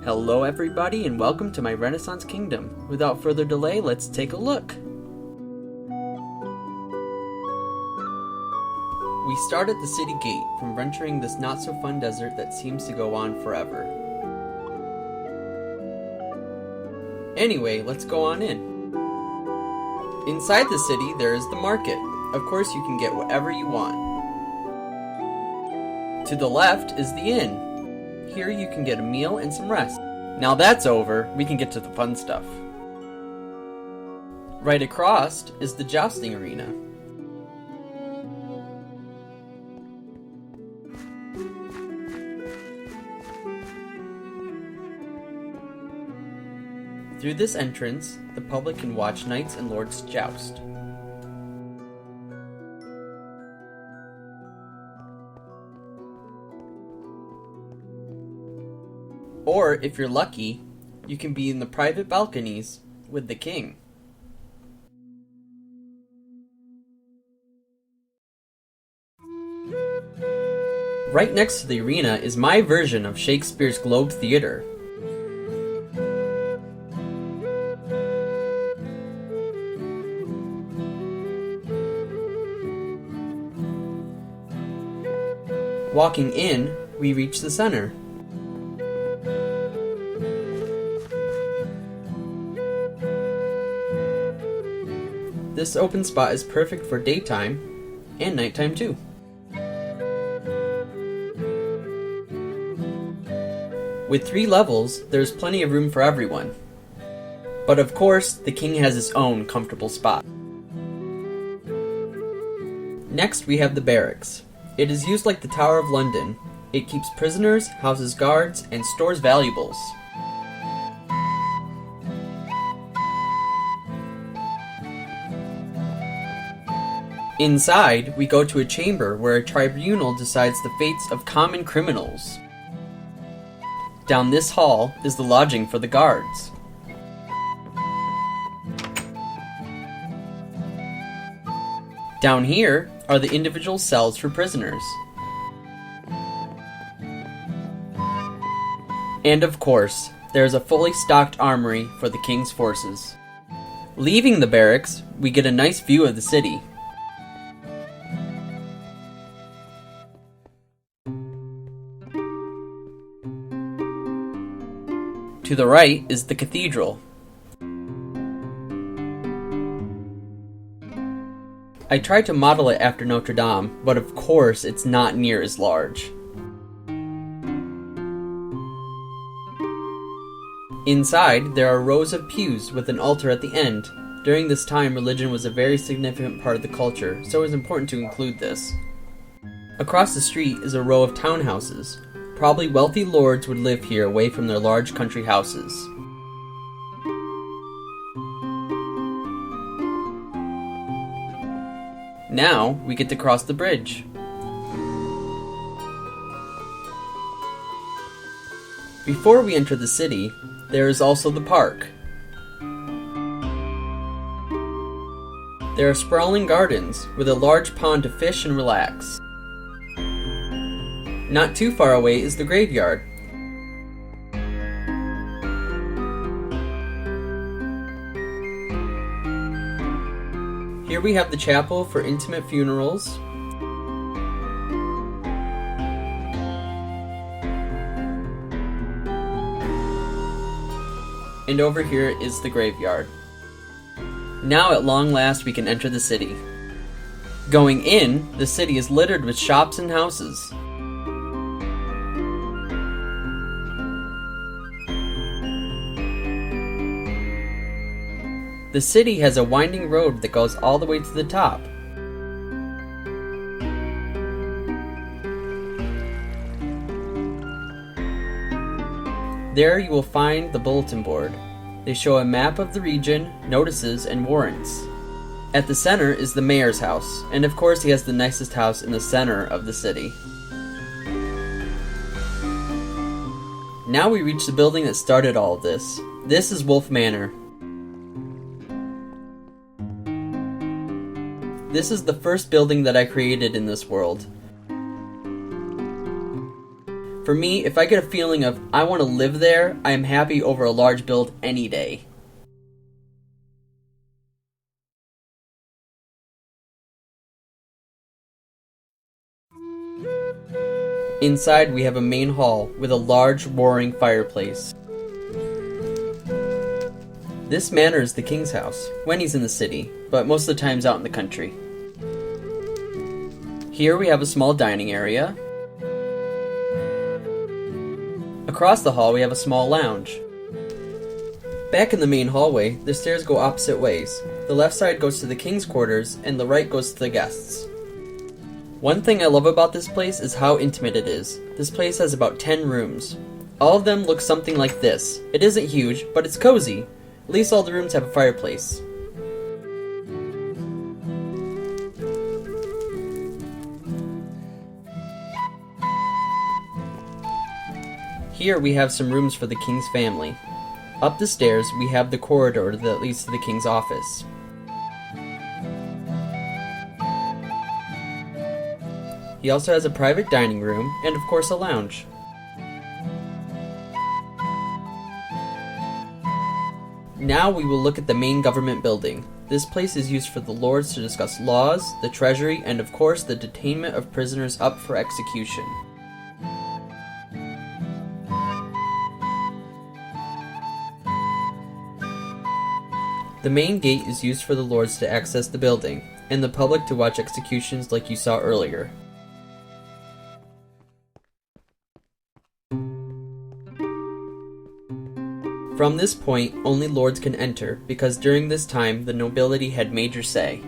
Hello everybody and welcome to my Renaissance Kingdom. Without further delay, let's take a look. We start at the city gate from venturing this not-so-fun desert that seems to go on forever. Anyway, let's go on in. Inside the city, there is the market. Of course, you can get whatever you want. To the left is the inn. Here you can get a meal and some rest. Now that's over, we can get to the fun stuff. Right across is the jousting arena. Through this entrance, the public can watch knights and lords joust. Or, if you're lucky, you can be in the private balconies with the king. Right next to the arena is my version of Shakespeare's Globe Theatre. Walking in, we reach the center. This open spot is perfect for daytime and nighttime too. With 3 levels, there's plenty of room for everyone. But of course, the king has his own comfortable spot. Next, we have the barracks. It is used like the Tower of London. It keeps prisoners, houses guards, and stores valuables. Inside, we go to a chamber where a tribunal decides the fates of common criminals. Down this hall is the lodging for the guards. Down here are the individual cells for prisoners. And of course, there is a fully stocked armory for the king's forces. Leaving the barracks, we get a nice view of the city. To the right is the cathedral. I tried to model it after Notre Dame, but of course it's not near as large. Inside, there are rows of pews with an altar at the end. During this time, religion was a very significant part of the culture, so it was important to include this. Across the street is a row of townhouses. Probably wealthy lords would live here away from their large country houses. Now, we get to cross the bridge. Before we enter the city, there is also the park. There are sprawling gardens with a large pond to fish and relax. Not too far away is the graveyard. Here we have the chapel for intimate funerals. And over here is the graveyard. Now at long last we can enter the city. Going in, the city is littered with shops and houses. The city has a winding road that goes all the way to the top. There you will find the bulletin board. They show a map of the region, notices, and warrants. At the center is the mayor's house, and of course he has the nicest house in the center of the city. Now we reach the building that started all of this. This is Wolf Manor. This is the first building that I created in this world. For me, if I get a feeling of I want to live there, I am happy over a large build any day. Inside we have a main hall with a large roaring fireplace. This manor is the king's house, when he's in the city, but most of the time's out in the country. Here we have a small dining area. Across the hall we have a small lounge. Back in the main hallway, the stairs go opposite ways. The left side goes to the king's quarters, and the right goes to the guests. One thing I love about this place is how intimate it is. This place has about 10 rooms. All of them look something like this. It isn't huge, but it's cozy. At least all the rooms have a fireplace. Here we have some rooms for the king's family. Up the stairs we have the corridor that leads to the king's office. He also has a private dining room and of course a lounge. Now we will look at the main government building. This place is used for the lords to discuss laws, the treasury, and of course the detainment of prisoners up for execution. The main gate is used for the lords to access the building, and the public to watch executions like you saw earlier. From this point, only lords can enter, because during this time the nobility had major say.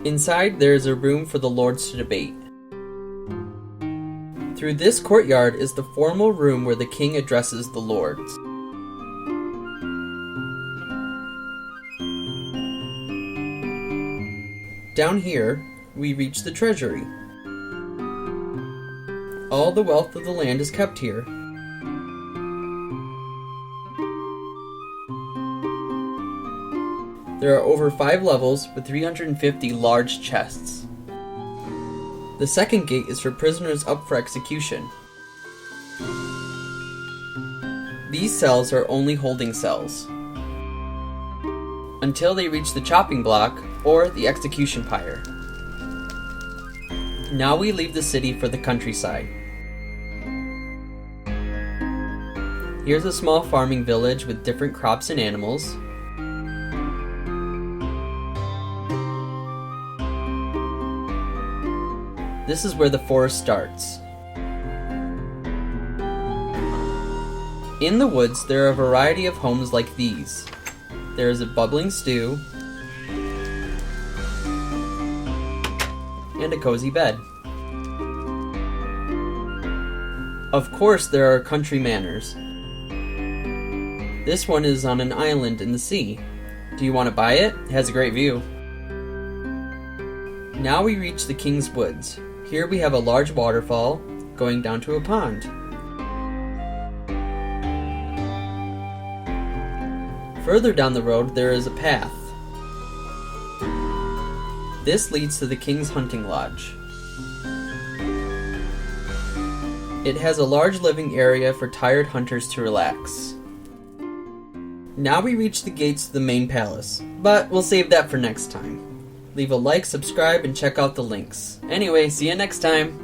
Inside there is a room for the lords to debate. Through this courtyard is the formal room where the king addresses the lords. Down here, we reach the treasury. All the wealth of the land is kept here. There are over 5 levels with 350 large chests. The second gate is for prisoners up for execution. These cells are only holding cells, until they reach the chopping block or the execution pyre. Now we leave the city for the countryside. Here's a small farming village with different crops and animals. This is where the forest starts. In the woods, there are a variety of homes like these. There is a bubbling stew and a cozy bed. Of course, there are country manors. This one is on an island in the sea. Do you want to buy it? It has a great view. Now we reach the King's Woods. Here we have a large waterfall going down to a pond. Further down the road there is a path. This leads to the King's Hunting Lodge. It has a large living area for tired hunters to relax. Now we reach the gates to the main palace, but we'll save that for next time. Leave a like, subscribe, and check out the links. Anyway, see you next time!